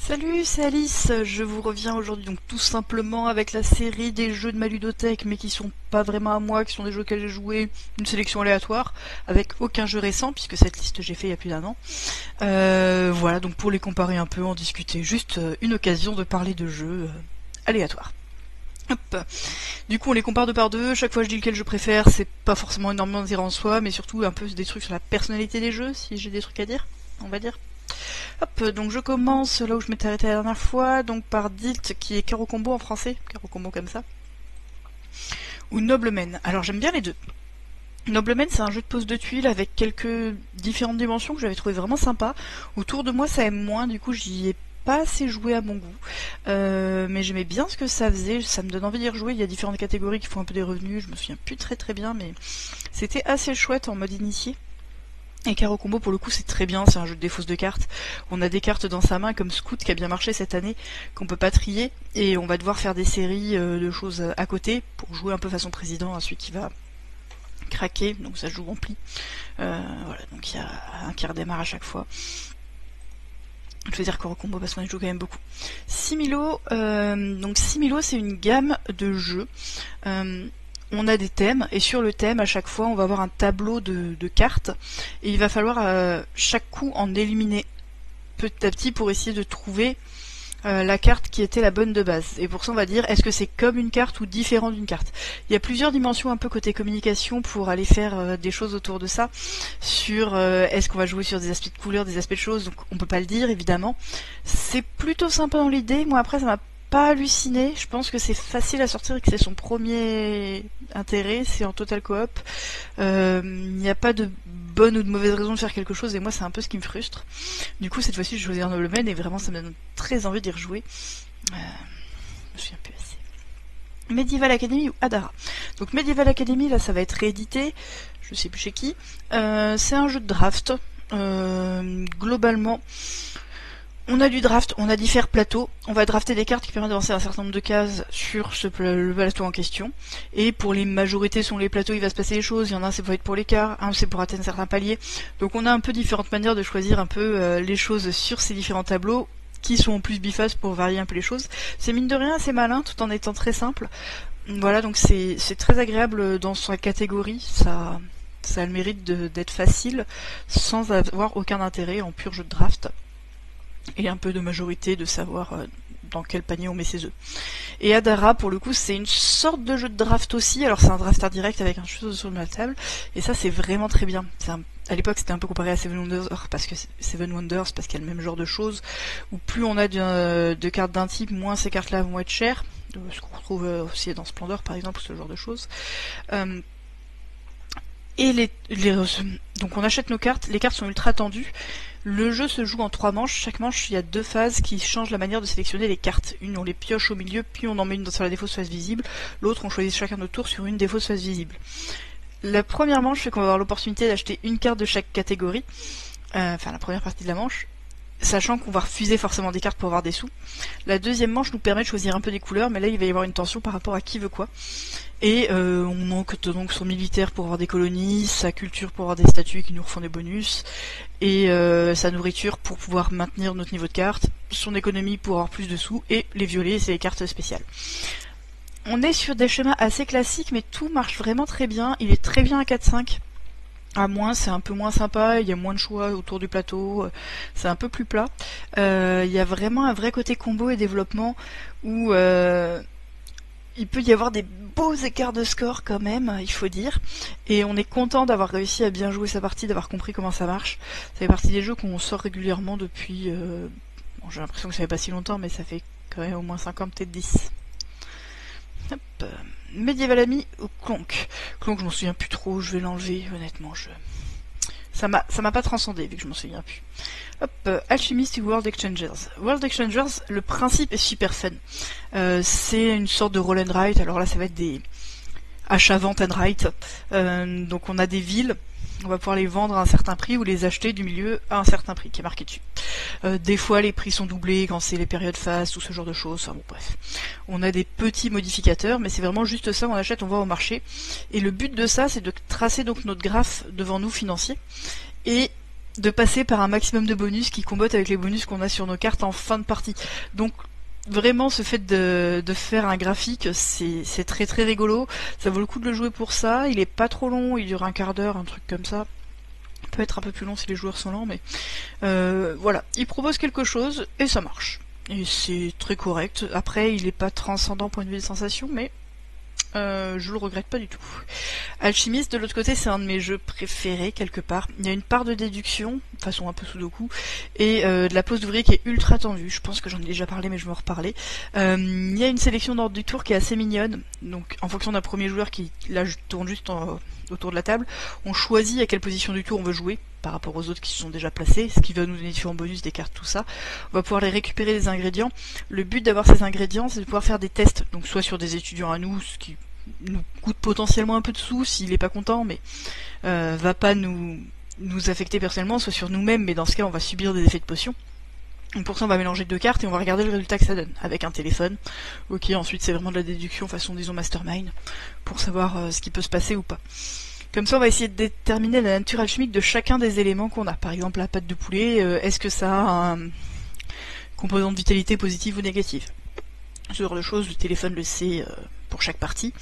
Salut, c'est Alice. Je vous reviens aujourd'hui donc tout simplement avec la série des jeux de ma ludothèque, mais qui sont pas vraiment à moi, qui sont des jeux auxquels j'ai joué, une sélection aléatoire, avec aucun jeu récent, puisque cette liste j'ai fait il y a plus d'1 an. Voilà, donc pour les comparer un peu, en discuter, juste une occasion de parler de jeux aléatoires. Hop. Du coup, on les compare deux par deux. Chaque fois, je dis lequel je préfère. C'est pas forcément énormément dire en soi, mais surtout un peu des trucs sur la personnalité des jeux, si j'ai des trucs à dire, on va dire. Hop, donc je commence là où je m'étais arrêté la dernière fois, donc par Dilt, qui est Caro Combo en français, Caro Combo comme ça, ou Noblemen. Alors j'aime bien les deux. Noblemen, c'est un jeu de pose de tuiles avec quelques différentes dimensions que j'avais trouvé vraiment sympa. Autour de moi, ça aime moins, du coup j'y ai pas assez joué à mon goût. Mais j'aimais bien ce que ça faisait, ça me donne envie d'y rejouer. Il y a différentes catégories qui font un peu des revenus, je me souviens plus très bien, mais c'était assez chouette en mode initié. Et Caro Combo, pour le coup, c'est très bien, c'est un jeu de défausse de cartes. On a des cartes dans sa main, comme Scout, qui a bien marché cette année, qu'on peut pas trier, et on va devoir faire des séries de choses à côté, pour jouer un peu façon président à celui qui va craquer, donc ça se joue rempli. Voilà, donc il y a un qui redémarre à chaque fois. Je vais dire Caro Combo parce qu'on y joue quand même beaucoup. Similo, donc Similo, c'est une gamme de jeux. On a des thèmes, et sur le thème, à chaque fois, on va avoir un tableau de cartes, et il va falloir chaque coup en éliminer petit à petit pour essayer de trouver la carte qui était la bonne de base. Et pour ça, on va dire, est-ce que c'est comme une carte ou différent d'une carte? Il y a plusieurs dimensions un peu côté communication pour aller faire des choses autour de ça, sur est-ce qu'on va jouer sur des aspects de couleurs, des aspects de choses, donc on peut pas le dire, évidemment. C'est plutôt sympa dans l'idée, moi après ça m'a pas halluciné, je pense que c'est facile à sortir et que c'est son premier intérêt, c'est en total coop. Il n'y a pas de bonne ou de mauvaise raison de faire quelque chose, et moi c'est un peu ce qui me frustre. Du coup cette fois-ci je choisis un Nobleman, et vraiment ça me donne très envie d'y rejouer. Je me souviens plus assez. Medieval Academy ou Adara. Donc Medieval Academy, là ça va être réédité, je sais plus chez qui. C'est un jeu de draft. Globalement, on a du draft, on a différents plateaux, on va drafter des cartes qui permettent d'avancer un certain nombre de cases sur le plateau en question, et pour les majorités sur les plateaux il va se passer des choses, il y en a un c'est pour être pour l'écart, un c'est pour atteindre certains paliers, donc on a un peu différentes manières de choisir un peu les choses sur ces différents tableaux, qui sont en plus bifaces pour varier un peu les choses. C'est mine de rien assez malin tout en étant très simple, voilà, donc c'est très agréable dans sa catégorie, ça a le mérite d'être facile, sans avoir aucun intérêt en pur jeu de draft. Et un peu de majorité de savoir dans quel panier on met ses œufs. Et Adara, pour le coup, c'est une sorte de jeu de draft aussi. Alors c'est un drafter direct avec un chose sur la table, et ça c'est vraiment très bien. À l'époque c'était un peu comparé à Seven Wonders, parce qu'il y a le même genre de choses, où plus on a de cartes d'un type, moins ces cartes-là vont être chères. Ce qu'on retrouve aussi dans Splendor par exemple, ce genre de choses. Et donc on achète nos cartes, les cartes sont ultra tendues. Le jeu se joue en 3 manches, chaque manche il y a 2 phases qui changent la manière de sélectionner les cartes. Une on les pioche au milieu, puis on en met une sur la défausse face visible, l'autre on choisit chacun notre tour sur une défausse face visible. La première manche fait qu'on va avoir l'opportunité d'acheter une carte de chaque catégorie, enfin la première partie de la manche, sachant qu'on va refuser forcément des cartes pour avoir des sous. La deuxième manche nous permet de choisir un peu des couleurs, mais là il va y avoir une tension par rapport à qui veut quoi. Et on manque donc son militaire pour avoir des colonies, sa culture pour avoir des statues qui nous refont des bonus, et sa nourriture pour pouvoir maintenir notre niveau de carte, son économie pour avoir plus de sous, et les violets c'est les cartes spéciales. On est sur des schémas assez classiques, mais tout marche vraiment très bien, il est très bien à 4-5. À moins, c'est un peu moins sympa, il y a moins de choix autour du plateau, c'est un peu plus plat. Il y a vraiment un vrai côté combo et développement où il peut y avoir des beaux écarts de score quand même, il faut dire. Et on est content d'avoir réussi à bien jouer sa partie, d'avoir compris comment ça marche. Ça fait partie des jeux qu'on sort régulièrement depuis... Bon, j'ai l'impression que ça fait pas si longtemps, mais ça fait quand même au moins 5 ans, peut-être 10. Hop. Medieval Ami ou Clonk. Clonk, je m'en souviens plus trop, je vais l'enlever, honnêtement. Ça m'a pas transcendé, vu que je m'en souviens plus. Hop, Alchemist et World Exchangers. World Exchangers, le principe est super fun. C'est une sorte de roll and write, alors là ça va être des achats, vente and write. Donc on a des villes, on va pouvoir les vendre à un certain prix ou les acheter du milieu à un certain prix qui est marqué dessus. Des fois les prix sont doublés quand c'est les périodes fastes ou ce genre de choses, enfin bon bref. On a des petits modificateurs, mais c'est vraiment juste ça, on achète, on va au marché. Et le but de ça, c'est de tracer donc notre graphe devant nous financier, et de passer par un maximum de bonus qui combattent avec les bonus qu'on a sur nos cartes en fin de partie. Donc vraiment ce fait de faire un graphique, c'est très très rigolo, ça vaut le coup de le jouer pour ça, il est pas trop long, il dure un quart d'heure, un truc comme ça. Il peut être un peu plus long si les joueurs sont lents, mais voilà, il propose quelque chose et ça marche. Et c'est très correct. Après, il est pas transcendant point de vue des sensations, mais je le regrette pas du tout. Alchimiste, de l'autre côté, c'est un de mes jeux préférés, quelque part. Il y a une part de déduction, façon un peu sudoku, et de la pose d'ouvrier qui est ultra tendue. Je pense que j'en ai déjà parlé, mais je vais en reparler. Il y a une sélection d'ordre du tour qui est assez mignonne. Donc, en fonction d'un premier joueur qui, là, je tourne juste autour de la table, on choisit à quelle position du tour on veut jouer, par rapport aux autres qui se sont déjà placés, ce qui va nous donner différents bonus, des cartes, tout ça. On va pouvoir les récupérer des ingrédients. Le but d'avoir ces ingrédients, c'est de pouvoir faire des tests, donc soit sur des étudiants à nous, ce qui nous coûte potentiellement un peu de sous s'il est pas content, mais va pas nous affecter personnellement, soit sur nous-mêmes, mais dans ce cas on va subir des effets de potion. Donc pour ça on va mélanger deux cartes et on va regarder le résultat que ça donne, avec un téléphone. Ok, ensuite c'est vraiment de la déduction façon disons mastermind, pour savoir ce qui peut se passer ou pas. Comme ça on va essayer de déterminer la nature alchimique de chacun des éléments qu'on a. Par exemple la pâte de poulet, est-ce que ça a un composant de vitalité positive ou négative? Ce genre de choses, le téléphone le sait pour chaque partie.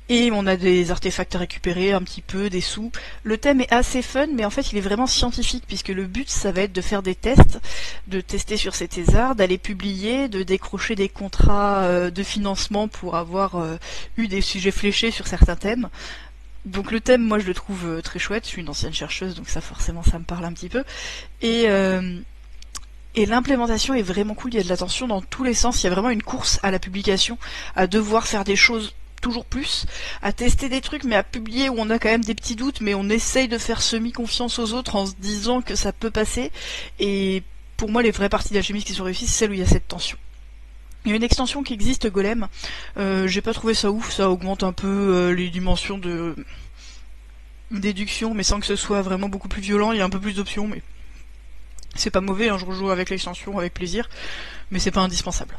Et on a des artefacts à récupérer, un petit peu, des sous. Le thème est assez fun, mais en fait il est vraiment scientifique, puisque le but ça va être de faire des tests, de tester sur ces thésards, d'aller publier, de décrocher des contrats de financement pour avoir eu des sujets fléchés sur certains thèmes. Donc le thème, moi je le trouve très chouette, je suis une ancienne chercheuse, donc ça forcément ça me parle un petit peu. Et l'implémentation est vraiment cool, il y a de l'attention dans tous les sens, il y a vraiment une course à la publication, à devoir faire des choses toujours plus, à tester des trucs, mais à publier où on a quand même des petits doutes, mais on essaye de faire semi-confiance aux autres en se disant que ça peut passer. Et pour moi, les vraies parties d'alchimie qui sont réussies, c'est celles où il y a cette tension. Il y a une extension qui existe, Golem, j'ai pas trouvé ça ouf, ça augmente un peu les dimensions de déduction, mais sans que ce soit vraiment beaucoup plus violent, il y a un peu plus d'options, mais c'est pas mauvais, hein, je rejoue avec l'extension avec plaisir, mais c'est pas indispensable.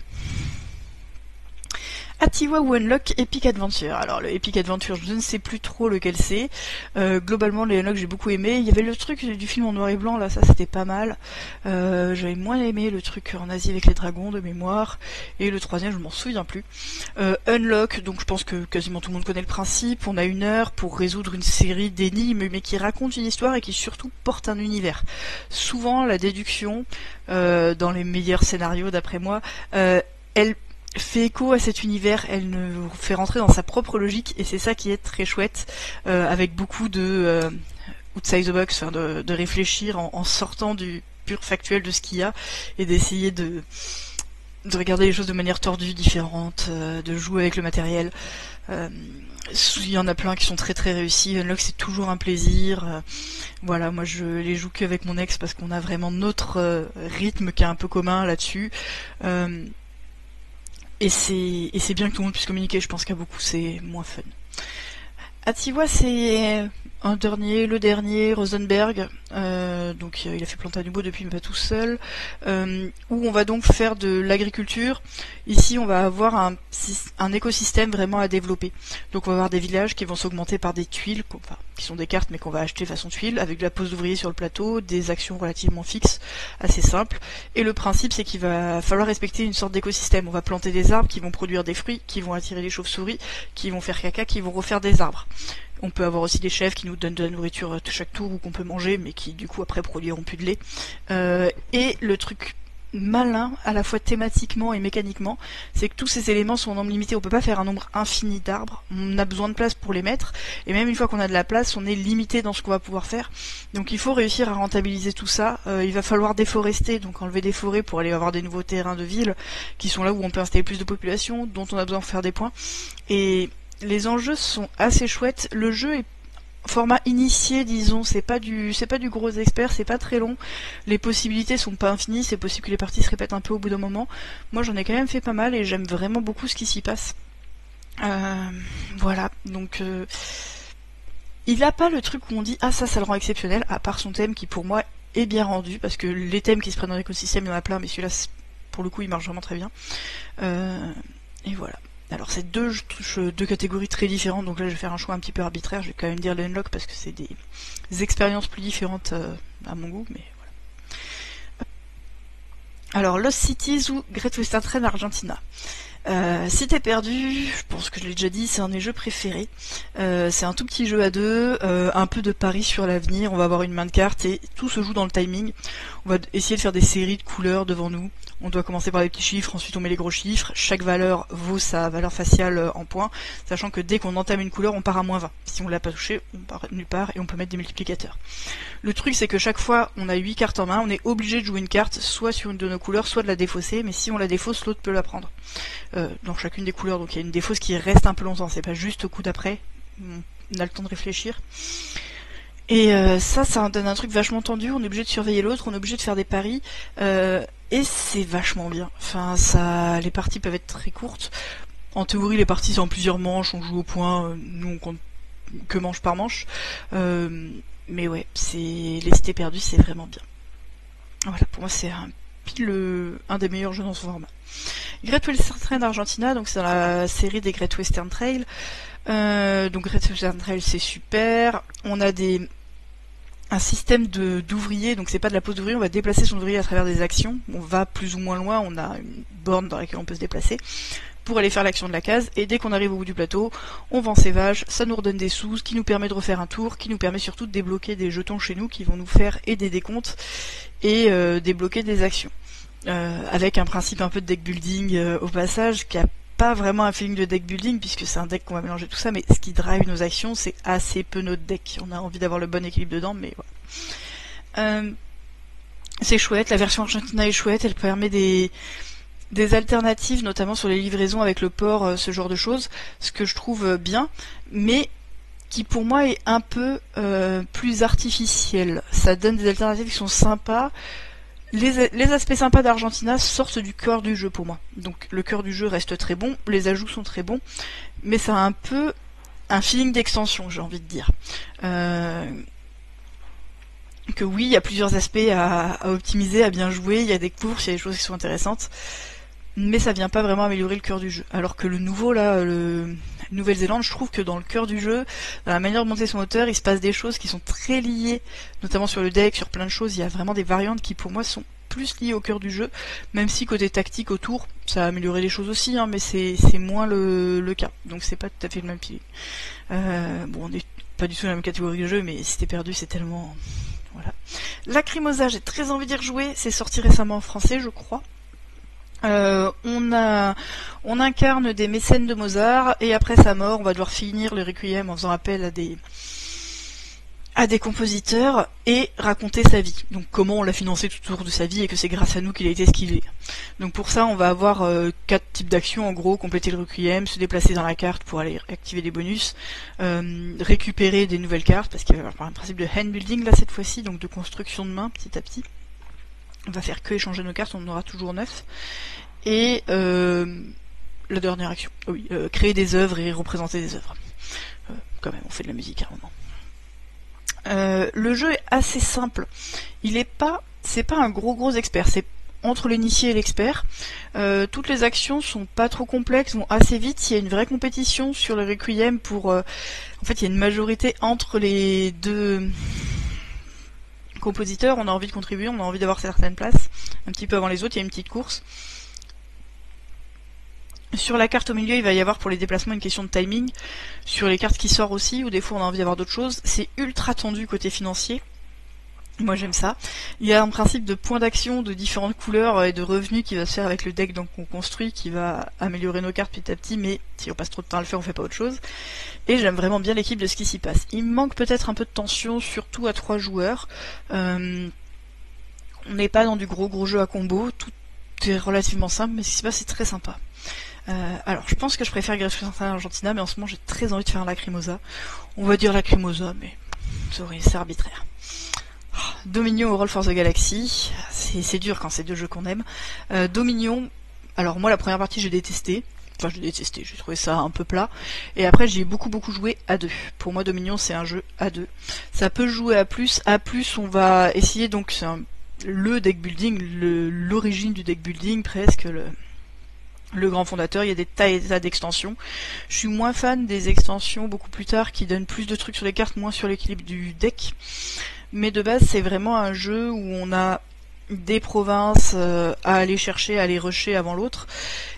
Atiwa ou Unlock Epic Adventure. Alors le Epic Adventure, je ne sais plus trop lequel c'est. Globalement les Unlock j'ai beaucoup aimé. Il y avait le truc du film en noir et blanc, là ça c'était pas mal. J'avais moins aimé le truc en Asie avec les dragons de mémoire. Et le troisième je m'en souviens plus. Unlock, donc je pense que quasiment tout le monde connaît le principe. On a 1 heure pour résoudre une série d'énigmes mais qui racontent une histoire et qui surtout portent un univers. Souvent la déduction, dans les meilleurs scénarios d'après moi, elle fait écho à cet univers, elle nous fait rentrer dans sa propre logique et c'est ça qui est très chouette, avec beaucoup de outside the box, enfin de réfléchir en sortant du pur factuel de ce qu'il y a et d'essayer de regarder les choses de manière tordue, différente, de jouer avec le matériel. Il y en a plein qui sont très très réussis. Unlock c'est toujours un plaisir. Voilà, moi je les joue qu'avec mon ex parce qu'on a vraiment notre rythme qui est un peu commun là-dessus. Et c'est bien que tout le monde puisse communiquer, je pense qu'à beaucoup c'est moins fun. Atiwa c'est le dernier, Rosenberg, donc il a fait Planta Nubo depuis mais pas tout seul, où on va donc faire de l'agriculture. Ici on va avoir un écosystème vraiment à développer. Donc on va avoir des villages qui vont s'augmenter par des tuiles, enfin, qui sont des cartes mais qu'on va acheter façon tuile, avec de la pose d'ouvriers sur le plateau, des actions relativement fixes, assez simples. Et le principe c'est qu'il va falloir respecter une sorte d'écosystème. On va planter des arbres qui vont produire des fruits, qui vont attirer les chauves-souris, qui vont faire caca, qui vont refaire des arbres. On peut avoir aussi des chefs qui nous donnent de la nourriture chaque tour ou qu'on peut manger, mais qui du coup après produiront plus de lait. Et le truc malin, à la fois thématiquement et mécaniquement, c'est que tous ces éléments sont en nombre limité. On peut pas faire un nombre infini d'arbres. On a besoin de place pour les mettre, et même une fois qu'on a de la place, on est limité dans ce qu'on va pouvoir faire. Donc il faut réussir à rentabiliser tout ça. Il va falloir déforester, donc enlever des forêts pour aller avoir des nouveaux terrains de ville, qui sont là où on peut installer plus de population, dont on a besoin de faire des points. Et les enjeux sont assez chouettes. Le jeu est format initié, disons, c'est pas du gros expert, c'est pas très long. Les possibilités sont pas infinies, c'est possible que les parties se répètent un peu au bout d'un moment. Moi j'en ai quand même fait pas mal et j'aime vraiment beaucoup ce qui s'y passe. Voilà, donc il a pas le truc où on dit ah ça le rend exceptionnel, à part son thème qui pour moi est bien rendu, parce que les thèmes qui se prennent dans l'écosystème il y en a plein, mais celui-là pour le coup il marche vraiment très bien. Et voilà. Alors c'est deux catégories très différentes, donc là je vais faire un choix un petit peu arbitraire, je vais quand même dire l'Unlock parce que c'est des expériences plus différentes à mon goût, mais voilà. Alors Lost Cities ou Great Western Trail Argentina. Si t'es perdu, je pense que je l'ai déjà dit, c'est un de mes jeux préférés. C'est un tout petit jeu à deux, un peu de pari sur l'avenir, on va avoir une main de cartes et tout se joue dans le timing. On va essayer de faire des séries de couleurs devant nous. On doit commencer par les petits chiffres, ensuite on met les gros chiffres. Chaque valeur vaut sa valeur faciale en points, sachant que dès qu'on entame une couleur, on part à -20. Si on l'a pas touché, on part nulle part et on peut mettre des multiplicateurs. Le truc c'est que chaque fois on a 8 cartes en main, on est obligé de jouer une carte soit sur une de nos couleurs, soit de la défausser, mais si on la défausse, l'autre peut la prendre. Dans chacune des couleurs, donc il y a une défausse qui reste un peu longtemps, c'est pas juste au coup d'après, on a le temps de réfléchir. Et ça donne un truc vachement tendu, on est obligé de surveiller l'autre, on est obligé de faire des paris, et c'est vachement bien. Enfin, les parties peuvent être très courtes. En théorie, les parties c'est en plusieurs manches, on joue au point, nous on compte que manche par manche. Mais ouais, les cités perdues, c'est vraiment bien. Voilà, pour moi c'est un des meilleurs jeux dans ce format. Great Western Trail Argentina, donc c'est dans la série des Great Western Trail. Donc Great Western Trail c'est super. On a un système d'ouvriers, donc c'est pas de la pose d'ouvrier, on va déplacer son ouvrier à travers des actions. On va plus ou moins loin, on a une borne dans laquelle on peut se déplacer pour aller faire l'action de la case, et dès qu'on arrive au bout du plateau, on vend ses vaches, ça nous redonne des sous, ce qui nous permet de refaire un tour, qui nous permet surtout de débloquer des jetons chez nous qui vont nous faire et des décomptes et débloquer des actions. Avec un principe un peu de deck building au passage, qui a pas vraiment un feeling de deck building puisque c'est un deck qu'on va mélanger tout ça, mais ce qui drive nos actions c'est assez peu notre deck. On a envie d'avoir le bon équilibre dedans, mais voilà. C'est chouette, la version Argentina est chouette, elle permet des alternatives, notamment sur les livraisons avec le port, ce genre de choses, ce que je trouve bien, mais qui pour moi est un peu plus artificiel. Ça donne des alternatives qui sont sympas. Les aspects sympas d'Argentina sortent du cœur du jeu pour moi. Donc le cœur du jeu reste très bon, les ajouts sont très bons, mais ça a un peu un feeling d'extension, j'ai envie de dire. Que oui, il y a plusieurs aspects à optimiser, à bien jouer, il y a des courses, il y a des choses qui sont intéressantes, mais ça vient pas vraiment améliorer le cœur du jeu. Alors que le nouveau là, le Nouvelle-Zélande, je trouve que dans le cœur du jeu, dans la manière de monter son moteur, il se passe des choses qui sont très liées, notamment sur le deck, sur plein de choses, il y a vraiment des variantes qui pour moi sont plus liées au cœur du jeu, même si côté tactique autour, ça a amélioré les choses aussi, hein, mais c'est moins le cas, donc c'est pas tout à fait le même feeling. Bon, on n'est pas du tout dans la même catégorie de jeu, mais si t'es perdu, c'est tellement... Voilà. Lacrimosa, j'ai très envie d'y rejouer, c'est sorti récemment en français, je crois. On incarne des mécènes de Mozart et après sa mort on va devoir finir le requiem en faisant appel à des compositeurs et raconter sa vie. Donc comment on l'a financé tout autour de sa vie et que c'est grâce à nous qu'il a été ce qu'il est. Donc pour ça on va avoir 4 types d'actions en gros: compléter le requiem, se déplacer dans la carte pour aller activer des bonus, récupérer des nouvelles cartes parce qu'il va y avoir un principe de hand building là cette fois-ci, donc de construction de main petit à petit. On va faire que échanger nos cartes, on en aura toujours 9. Et la dernière action, oui, créer des œuvres et représenter des œuvres. Quand même, on fait de la musique à un moment. Le jeu est assez simple. C'est pas un gros expert. C'est entre l'initié et l'expert. Toutes les actions sont pas trop complexes, vont assez vite. Il y a une vraie compétition sur le Requiem pour... en fait, il y a une majorité entre les deux... compositeurs, on a envie de contribuer, on a envie d'avoir certaines places, un petit peu avant les autres, il y a une petite course. Sur la carte au milieu, il va y avoir pour les déplacements une question de timing, sur les cartes qui sortent aussi, où des fois on a envie d'avoir d'autres choses, c'est ultra tendu côté financier. Moi j'aime ça. Il y a un principe de points d'action de différentes couleurs et de revenus qui va se faire avec le deck qu'on construit, qui va améliorer nos cartes petit à petit, mais si on passe trop de temps à le faire, on fait pas autre chose. Et j'aime vraiment bien l'équipe de ce qui s'y passe. Il me manque peut-être un peu de tension, surtout à 3 joueurs. On n'est pas dans du gros jeu à combo, tout est relativement simple, mais ce qui se passe c'est très sympa. Alors je pense que je préfère Great Western Trail Argentina, mais en ce moment j'ai très envie de faire un Lacrimosa. On va dire Lacrimosa, mais c'est arbitraire. Dominion ou Roll for the Galaxy, c'est dur quand c'est 2 jeux qu'on aime. Dominion, alors moi la première partie j'ai détesté, j'ai trouvé ça un peu plat, et après j'ai beaucoup joué à 2. Pour moi Dominion c'est un jeu à 2. Ça peut jouer à plus on va essayer, donc c'est le deck building, l'origine du deck building presque, le grand fondateur, il y a des tas et des tas d'extensions. Je suis moins fan des extensions beaucoup plus tard qui donnent plus de trucs sur les cartes, moins sur l'équilibre du deck. Mais de base, c'est vraiment un jeu où on a des provinces à aller chercher, à aller rusher avant l'autre.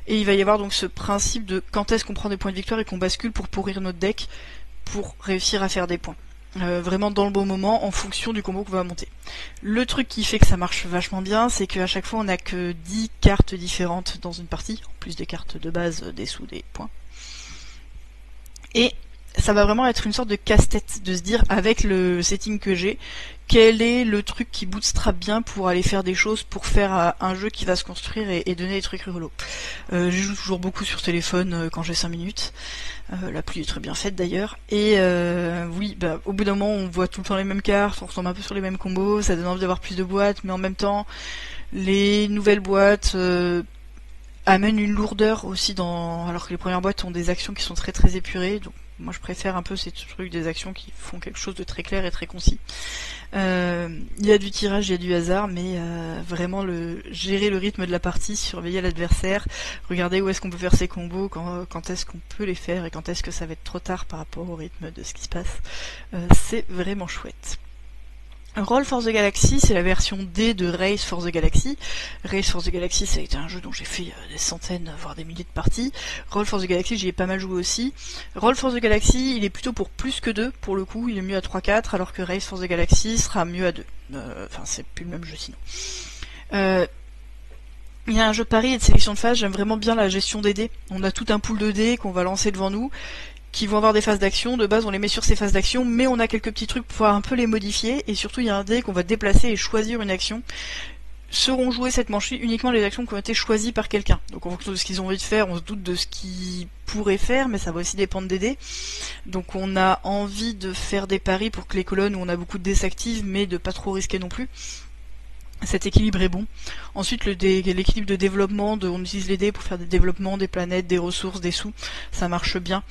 Et il va y avoir donc ce principe de quand est-ce qu'on prend des points de victoire et qu'on bascule pour pourrir notre deck pour réussir à faire des points. Vraiment dans le bon moment en fonction du combo qu'on va monter. Le truc qui fait que ça marche vachement bien, c'est qu'à chaque fois on a que 10 cartes différentes dans une partie, en plus des cartes de base, des sous, des points. Et ça va vraiment être une sorte de casse-tête, de se dire avec le setting que j'ai, quel est le truc qui bootstrap bien pour aller faire des choses, pour faire un jeu qui va se construire et donner des trucs rigolos. Je joue toujours beaucoup sur téléphone quand j'ai 5 minutes. La pluie est très bien faite d'ailleurs. Et oui, au bout d'un moment on voit tout le temps les mêmes cartes, on retombe un peu sur les mêmes combos, ça donne envie d'avoir plus de boîtes, mais en même temps les nouvelles boîtes amènent une lourdeur aussi alors que les premières boîtes ont des actions qui sont très très épurées. Donc moi je préfère un peu ces trucs, des actions qui font quelque chose de très clair et très concis. Il y a du tirage, il y a du hasard, mais vraiment gérer le rythme de la partie, surveiller l'adversaire, regarder où est-ce qu'on peut faire ses combos, quand est-ce qu'on peut les faire et quand est-ce que ça va être trop tard par rapport au rythme de ce qui se passe, c'est vraiment chouette. Roll for the Galaxy, c'est la version D de Race for the Galaxy. Race for the Galaxy, ça a été un jeu dont j'ai fait des centaines, voire des milliers de parties. Roll for the Galaxy, j'y ai pas mal joué aussi. Roll for the Galaxy, il est plutôt pour plus que 2, pour le coup, il est mieux à 3-4, alors que Race for the Galaxy sera mieux à 2. Enfin, c'est plus le même jeu sinon. Il y a un jeu de pari et de sélection de phases, j'aime vraiment bien la gestion des dés. On a tout un pool de dés qu'on va lancer devant nous, qui vont avoir des phases d'action. De base on les met sur ces phases d'action, mais on a quelques petits trucs pour pouvoir un peu les modifier, et surtout il y a un dé qu'on va déplacer et choisir une action. Seront jouées cette manche uniquement les actions qui ont été choisies par quelqu'un. Donc en fonction de ce qu'ils ont envie de faire, on se doute de ce qu'ils pourraient faire, mais ça va aussi dépendre des dés. Donc on a envie de faire des paris pour que les colonnes où on a beaucoup de dés s'activent, mais de pas trop risquer non plus. Cet équilibre est bon. Ensuite, l'équilibre de développement, on utilise les dés pour faire des développements, des planètes, des ressources, des sous. Ça marche bien,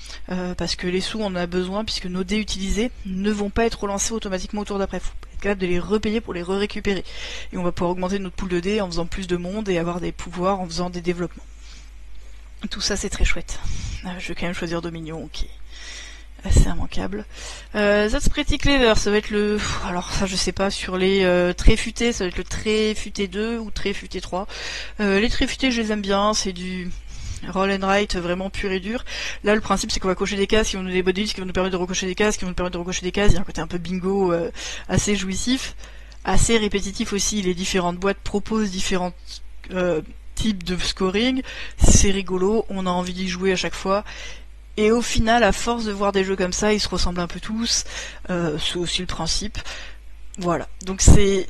parce que les sous, on en a besoin, puisque nos dés utilisés ne vont pas être relancés automatiquement au tour d'après. Faut être capable de les repayer pour les récupérer. Et on va pouvoir augmenter notre pool de dés en faisant plus de monde et avoir des pouvoirs en faisant des développements. Tout ça, c'est très chouette. Je vais quand même choisir Dominion, ok. Assez immanquable. That's Pretty Clever, ça va être le... Alors ça je sais pas, sur les très futés, ça va être le très futé 2 ou très futé 3. Les très futés je les aime bien, c'est du roll and write vraiment pur et dur. Là le principe c'est qu'on va cocher des cases qui vont nous donner des bodies, qui vont nous permettre de recocher des cases, qui vont nous permettre de recocher des cases. Il y a un côté un peu bingo assez jouissif, assez répétitif aussi. Les différentes boîtes proposent différents types de scoring. C'est rigolo, on a envie d'y jouer à chaque fois. Et au final, à force de voir des jeux comme ça, ils se ressemblent un peu tous. C'est aussi le principe. Voilà. Donc c'est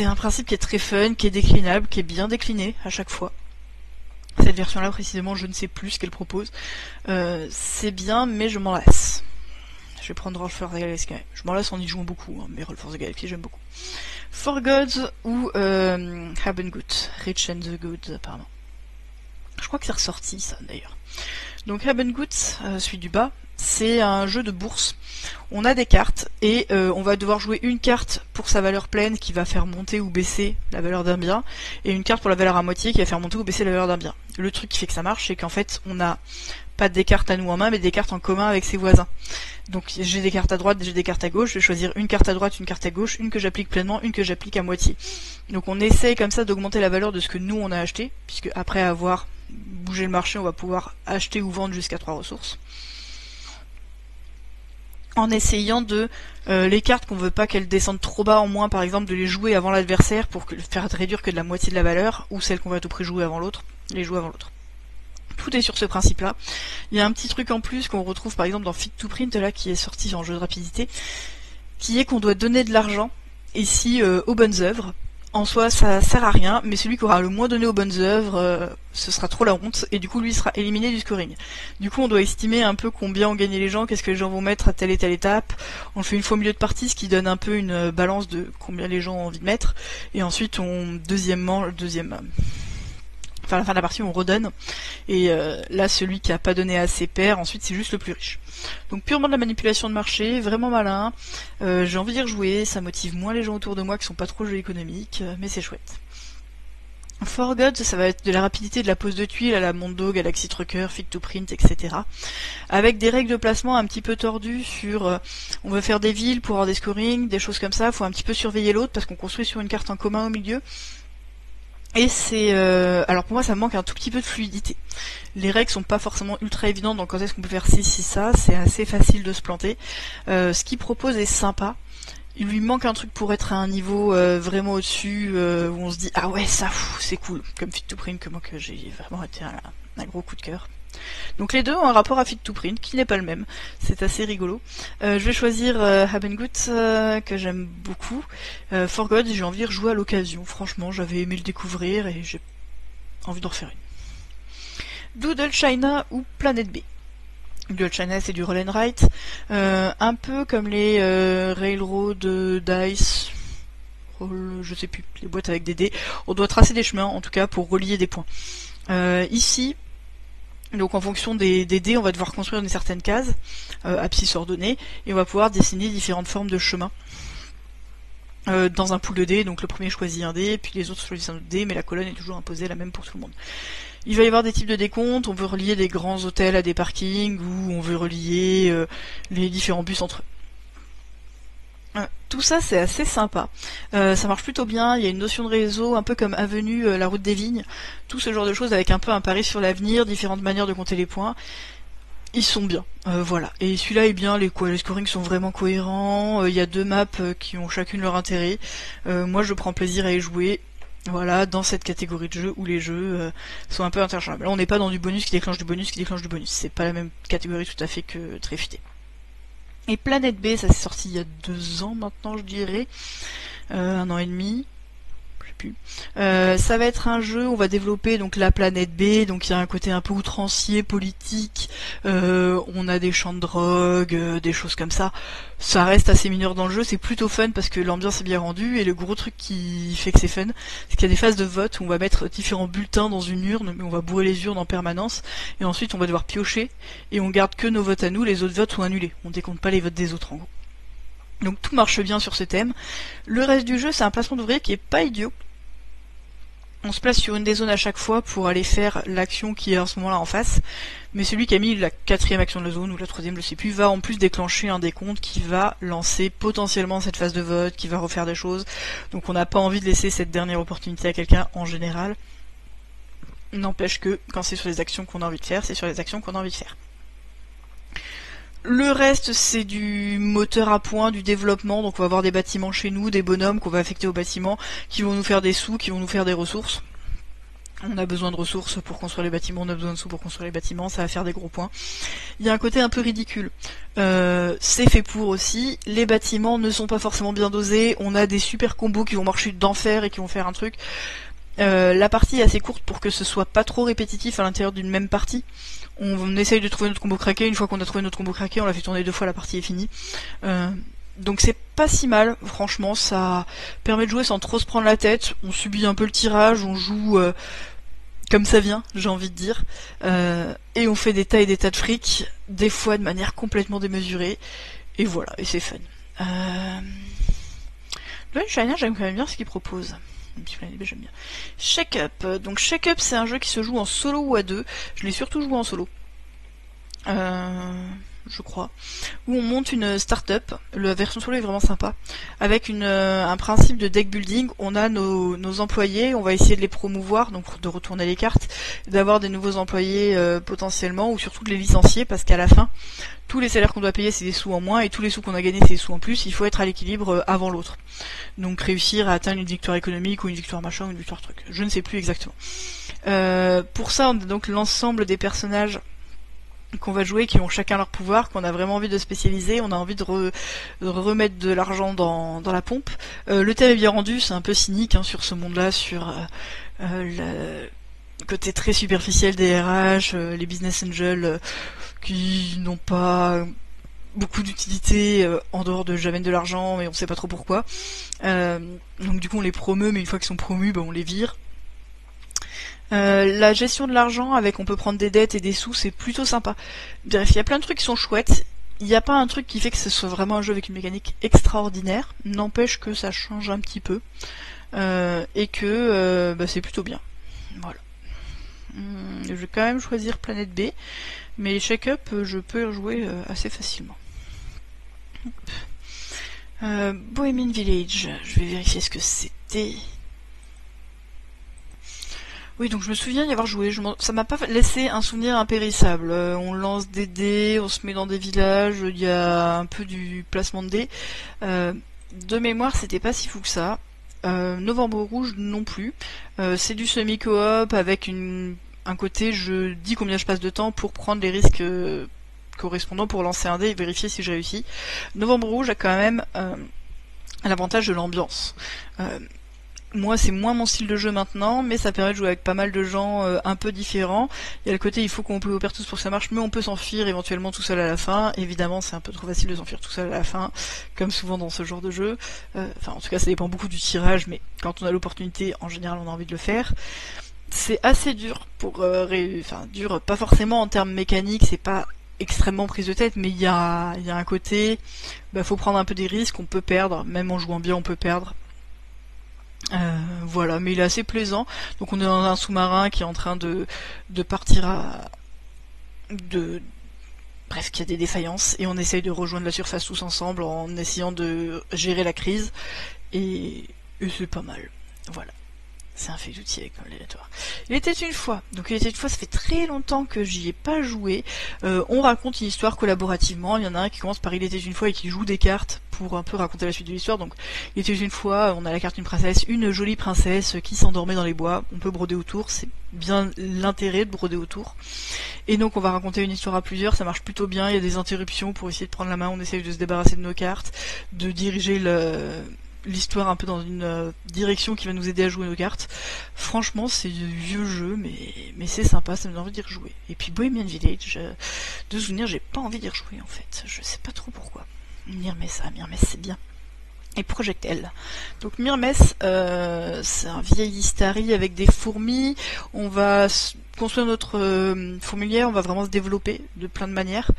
un principe qui est très fun, qui est déclinable, qui est bien décliné à chaque fois. Cette version-là, précisément, je ne sais plus ce qu'elle propose. C'est bien, mais je m'en lasse. Je vais prendre Roll for the Galaxy quand même. Je m'en lasse en y jouant beaucoup, hein, mais Roll for the Galaxy, j'aime beaucoup. For Gods ou Habengut. Rich and the Good, apparemment. Je crois que c'est ressorti, ça, d'ailleurs. Donc Habengut, celui du bas, c'est un jeu de bourse. On a des cartes et on va devoir jouer une carte pour sa valeur pleine qui va faire monter ou baisser la valeur d'un bien, et une carte pour la valeur à moitié qui va faire monter ou baisser la valeur d'un bien. Le truc qui fait que ça marche, c'est qu'en fait on n'a pas des cartes à nous en main, mais des cartes en commun avec ses voisins. Donc j'ai des cartes à droite, j'ai des cartes à gauche, je vais choisir une carte à droite, une carte à gauche, une que j'applique pleinement, une que j'applique à moitié. Donc on essaye comme ça d'augmenter la valeur de ce que nous on a acheté, puisque après avoir bougé le marché, on va pouvoir acheter ou vendre jusqu'à 3 ressources. En essayant de les cartes qu'on veut pas qu'elles descendent trop bas en moins, par exemple de les jouer avant l'adversaire pour faire réduire que de la moitié de la valeur, ou celles qu'on va à tout prix jouer avant l'autre, les jouer avant l'autre. Tout est sur ce principe-là. Il y a un petit truc en plus qu'on retrouve par exemple dans Fit to Print, là, qui est sorti en jeu de rapidité, qui est qu'on doit donner de l'argent ici aux bonnes œuvres. En soi, ça sert à rien, mais celui qui aura le moins donné aux bonnes œuvres, ce sera trop la honte, et du coup, lui sera éliminé du scoring. Du coup, on doit estimer un peu combien ont gagné les gens, qu'est-ce que les gens vont mettre à telle et telle étape. On le fait une fois au milieu de partie, ce qui donne un peu une balance de combien les gens ont envie de mettre. Et ensuite, enfin, à la fin de la partie, on redonne. Et là, celui qui a pas donné assez perd. Ensuite, c'est juste le plus riche. Donc purement de la manipulation de marché, vraiment malin. J'ai envie d'y rejouer, ça motive moins les gens autour de moi qui sont pas trop jeux économiques, mais c'est chouette. For God, ça va être de la rapidité de la pose de tuiles à la Mondo, Galaxy Trucker, Fit to Print, etc. Avec des règles de placement un petit peu tordues sur on veut faire des villes pour avoir des scorings, des choses comme ça, faut un petit peu surveiller l'autre parce qu'on construit sur une carte en commun au milieu. Et c'est alors pour moi ça manque un tout petit peu de fluidité. Les règles sont pas forcément ultra évidentes, donc quand est-ce qu'on peut faire ci, ça, c'est assez facile de se planter. Ce qu'il propose est sympa. Il lui manque un truc pour être à un niveau vraiment au-dessus, où on se dit ah ouais ça c'est cool, comme Fit to Print, que moi que j'ai vraiment été un gros coup de cœur. Donc les deux ont un rapport à Fit to Print qui n'est pas le même, c'est assez rigolo. Je vais choisir Habengut que j'aime beaucoup. For God, j'ai envie de rejouer à l'occasion, franchement j'avais aimé le découvrir et j'ai envie d'en refaire une. Doodle China ou Planet B. Doodle China c'est du roll and write, un peu comme les Railroad Dice, je sais plus, les boîtes avec des dés. On doit tracer des chemins en tout cas pour relier des points. Ici, donc en fonction des dés, on va devoir construire une certaine case, abscisse ordonnée, et on va pouvoir dessiner différentes formes de chemins. Dans un pool de dés, donc le premier choisit un dé, puis les autres choisissent un autre dé, mais la colonne est toujours imposée la même pour tout le monde. Il va y avoir des types de décomptes, on veut relier des grands hôtels à des parkings, ou on veut relier les différents bus entre eux. Tout ça c'est assez sympa, ça marche plutôt bien, il y a une notion de réseau, un peu comme Avenue, la route des vignes, tout ce genre de choses avec un peu un pari sur l'avenir, différentes manières de compter les points. Ils sont bien, voilà. Et celui-là est bien, les scorings sont vraiment cohérents, il y a deux maps qui ont chacune leur intérêt. Moi je prends plaisir à y jouer, voilà, dans cette catégorie de jeux où les jeux sont un peu interchangeables. Là on n'est pas dans du bonus qui déclenche du bonus qui déclenche du bonus, c'est pas la même catégorie tout à fait que Tréfité. Et Planet B, ça s'est sorti il y a 2 ans maintenant je dirais, 1 an et demi. Ça va être un jeu, on va développer donc la planète B, donc il y a un côté un peu outrancier, politique, on a des champs de drogue, des choses comme ça. Ça reste assez mineur dans le jeu, c'est plutôt fun parce que l'ambiance est bien rendue, et le gros truc qui fait que c'est fun, c'est qu'il y a des phases de vote où on va mettre différents bulletins dans une urne, mais on va bourrer les urnes en permanence, et ensuite on va devoir piocher, et on garde que nos votes à nous, les autres votes sont annulés, on décompte pas les votes des autres en gros. Donc tout marche bien sur ce thème. Le reste du jeu c'est un placement d'ouvriers qui est pas idiot. On se place sur une des zones à chaque fois pour aller faire l'action qui est à ce moment-là en face, mais celui qui a mis la 4ème action de la zone, ou la 3ème, je sais plus, va en plus déclencher un décompte qui va lancer potentiellement cette phase de vote, qui va refaire des choses, donc on n'a pas envie de laisser cette dernière opportunité à quelqu'un en général. N'empêche que, quand c'est sur les actions qu'on a envie de faire, c'est sur les actions qu'on a envie de faire. Le reste c'est du moteur à points, du développement, donc on va avoir des bâtiments chez nous, des bonhommes qu'on va affecter aux bâtiments, qui vont nous faire des sous, qui vont nous faire des ressources. On a besoin de ressources pour construire les bâtiments, on a besoin de sous pour construire les bâtiments, ça va faire des gros points. Il y a un côté un peu ridicule. C'est fait pour aussi, les bâtiments ne sont pas forcément bien dosés, on a des super combos qui vont marcher d'enfer et qui vont faire un truc. La partie est assez courte pour que ce soit pas trop répétitif à l'intérieur d'une même partie. On essaye de trouver notre combo craqué, une fois qu'on a trouvé notre combo craqué, on l'a fait tourner 2 fois, la partie est finie. Donc c'est pas si mal, franchement, ça permet de jouer sans trop se prendre la tête, on subit un peu le tirage, on joue comme ça vient, j'ai envie de dire, et on fait des tas et des tas de fric, des fois de manière complètement démesurée, et voilà, et c'est fun. Le China, j'aime quand même bien ce qu'il propose. J'aime bien. Shake Up. Donc Shake Up c'est un jeu qui se joue en solo ou à 2. Je l'ai surtout joué en solo. Je crois. Où on monte une start-up. La version solo est vraiment sympa. Avec un principe de deck building. On a nos employés. On va essayer de les promouvoir. Donc de retourner les cartes. D'avoir des nouveaux employés potentiellement. Ou surtout de les licencier. Parce qu'à la fin, tous les salaires qu'on doit payer c'est des sous en moins. Et tous les sous qu'on a gagnés c'est des sous en plus. Il faut être à l'équilibre avant l'autre. Donc réussir à atteindre une victoire économique ou une victoire machin ou une victoire truc. Je ne sais plus exactement. Pour ça on a donc l'ensemble des personnages qu'on va jouer qui ont chacun leur pouvoir, qu'on a vraiment envie de spécialiser, on a envie de remettre de l'argent dans la pompe. Le thème est bien rendu, c'est un peu cynique hein, sur ce monde-là, sur le côté très superficiel des RH, les business angels qui n'ont pas beaucoup d'utilité en dehors de j'amène de l'argent mais on sait pas trop pourquoi. Donc du coup on les promeut, mais une fois qu'ils sont promus, on les vire. La gestion de l'argent avec on peut prendre des dettes et des sous, c'est plutôt sympa. Bref, il y a plein de trucs qui sont chouettes. Il n'y a pas un truc qui fait que ce soit vraiment un jeu avec une mécanique extraordinaire. N'empêche que ça change un petit peu. et que c'est plutôt bien. Voilà. Je vais quand même choisir Planète B, mais Shake Up, je peux y rejouer assez facilement. Bohemian Village, je vais vérifier ce que c'était. Oui, donc je me souviens y avoir joué. Ça m'a pas laissé un souvenir impérissable. On lance des dés, on se met dans des villages, il y a un peu du placement de dés. De mémoire, c'était pas si fou que ça. Novembre Rouge non plus. C'est du semi-coop avec un côté je dis combien je passe de temps pour prendre les risques correspondants pour lancer un dé et vérifier si j'ai réussi. Novembre Rouge a quand même l'avantage de l'ambiance. Moi, c'est moins mon style de jeu maintenant, mais ça permet de jouer avec pas mal de gens un peu différents. Il y a le côté, il faut qu'on peut opérer tous pour que ça marche, mais on peut s'enfuir éventuellement tout seul à la fin. Évidemment, c'est un peu trop facile de s'enfuir tout seul à la fin, comme souvent dans ce genre de jeu. En tout cas, ça dépend beaucoup du tirage, mais quand on a l'opportunité, en général, on a envie de le faire. C'est assez dur dur, pas forcément en termes mécaniques, c'est pas extrêmement prise de tête, mais il y a un côté, faut prendre un peu des risques, on peut perdre, même en jouant bien, on peut perdre. Voilà, mais il est assez plaisant. Donc on est dans un sous-marin qui est en train de partir bref, qu'il y a des défaillances, et on essaye de rejoindre la surface tous ensemble en essayant de gérer la crise, et c'est pas mal. Voilà. C'est un fait d'outils avec un aléatoire. Il était une fois. Donc il était une fois, ça fait très longtemps que j'y ai pas joué. On raconte une histoire collaborativement. Il y en a un qui commence par Il était une fois et qui joue des cartes pour un peu raconter la suite de l'histoire. Donc il était une fois, on a la carte d'une princesse, une jolie princesse qui s'endormait dans les bois. On peut broder autour, c'est bien l'intérêt de broder autour. Et donc on va raconter une histoire à plusieurs, ça marche plutôt bien. Il y a des interruptions pour essayer de prendre la main, on essaye de se débarrasser de nos cartes, de diriger l'histoire un peu dans une direction qui va nous aider à jouer nos cartes. Franchement, c'est du vieux jeu, mais c'est sympa, ça me donne envie d'y rejouer. Et puis Bohemian Village, de souvenir, j'ai pas envie d'y rejouer en fait. Je sais pas trop pourquoi. Myrmes, c'est bien. Et Project L. Donc Myrmes, c'est un vieil Istari avec des fourmis. On va construire notre fourmilière, on va vraiment se développer de plein de manières,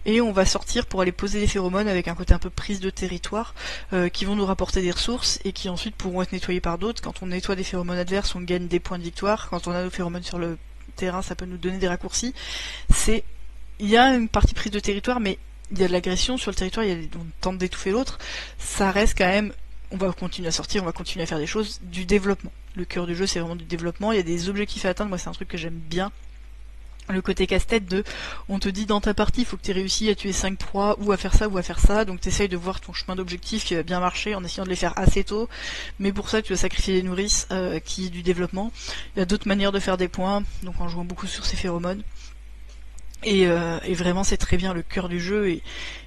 et on va sortir pour aller poser des phéromones avec un côté un peu prise de territoire, qui vont nous rapporter des ressources et qui ensuite pourront être nettoyées par d'autres. Quand on nettoie des phéromones adverses, on gagne des points de victoire. Quand on a nos phéromones sur le terrain, ça peut nous donner des raccourcis. Il y a une partie prise de territoire, mais il y a de l'agression sur le territoire, on tente d'étouffer l'autre. Ça reste quand même, on va continuer à sortir, on va continuer à faire des choses, du développement. Le cœur du jeu, c'est vraiment du développement. Il y a des objectifs à atteindre, moi c'est un truc que j'aime bien. Le côté casse-tête on te dit dans ta partie, il faut que tu aies réussi à tuer 5 proies, ou à faire ça, donc tu essayes de voir ton chemin d'objectif qui va bien marcher en essayant de les faire assez tôt, mais pour ça tu vas sacrifier les nourrices, qui est du développement. Il y a d'autres manières de faire des points, donc en jouant beaucoup sur ces phéromones. Et vraiment c'est très bien, le cœur du jeu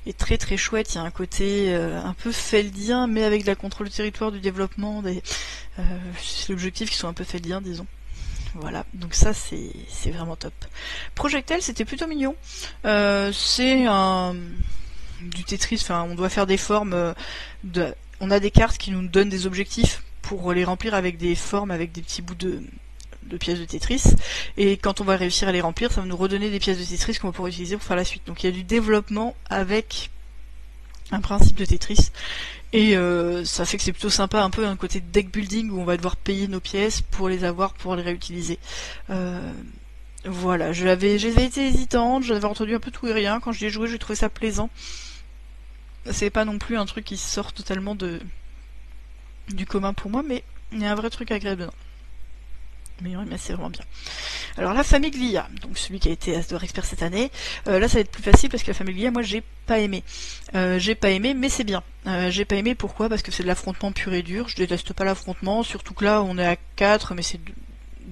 est très très chouette. Il y a un côté un peu feldien, mais avec de la contrôle du territoire, du développement, c'est l'objectif qui sont un peu feldiens, disons. Voilà, donc ça c'est vraiment top. Projectel, c'était plutôt mignon. C'est du Tetris, on doit faire des formes, on a des cartes qui nous donnent des objectifs pour les remplir avec des formes, avec des petits bouts de pièces de Tetris, et quand on va réussir à les remplir, ça va nous redonner des pièces de Tetris qu'on va pouvoir utiliser pour faire la suite. Donc il y a du développement avec un principe de Tetris, et ça fait que c'est plutôt sympa, un peu un côté deck building où on va devoir payer nos pièces pour les avoir, pour les réutiliser. Voilà, j'avais été hésitante, j'avais entendu un peu tout et rien, quand j'y ai joué j'ai trouvé ça plaisant. C'est pas non plus un truc qui sort totalement du commun pour moi, mais il y a un vrai truc agréable dedans. Mais c'est vraiment bien. Alors la Famiglia, donc celui qui a été As d'or expert cette année, là ça va être plus facile parce que la Famiglia, moi j'ai pas aimé. Mais c'est bien. J'ai pas aimé, pourquoi? Parce que c'est de l'affrontement pur et dur, je déteste pas l'affrontement, surtout que là on est à 4, mais c'est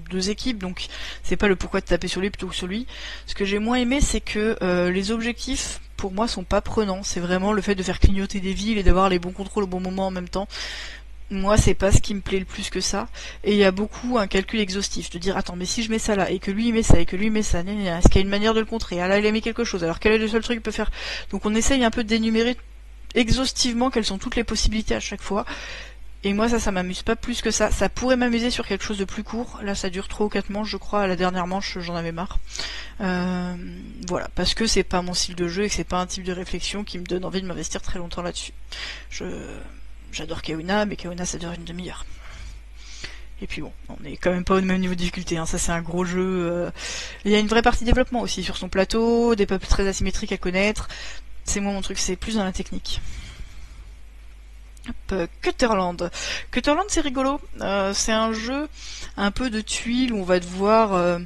deux équipes, donc c'est pas le pourquoi de taper sur lui plutôt que sur lui. Ce que j'ai moins aimé, c'est que les objectifs, pour moi, sont pas prenants, c'est vraiment le fait de faire clignoter des villes et d'avoir les bons contrôles au bon moment en même temps. Moi, c'est pas ce qui me plaît le plus que ça. Et il y a beaucoup un calcul exhaustif, de dire attends, mais si je mets ça là, et que lui il met ça, et que lui il met ça, est-ce qu'il y a une manière de le contrer? Ah là il a mis quelque chose, alors quel est le seul truc qu'il peut faire? Donc on essaye un peu d'énumérer exhaustivement quelles sont toutes les possibilités à chaque fois. Et moi ça m'amuse pas plus que ça. Ça pourrait m'amuser sur quelque chose de plus court. Là ça dure 3 ou 4 manches je crois, à la dernière manche j'en avais marre. Voilà, parce que c'est pas mon style de jeu et que c'est pas un type de réflexion qui me donne envie de m'investir très longtemps là-dessus. J'adore Kaona, mais Kaona ça dure une demi-heure. Et puis bon, on n'est quand même pas au même niveau de difficulté, hein. Ça c'est un gros jeu. Il y a une vraie partie développement aussi sur son plateau, des peuples très asymétriques à connaître. C'est moi mon truc, c'est plus dans la technique. Cutterland. Cutterland c'est rigolo, c'est un jeu un peu de tuiles où on va devoir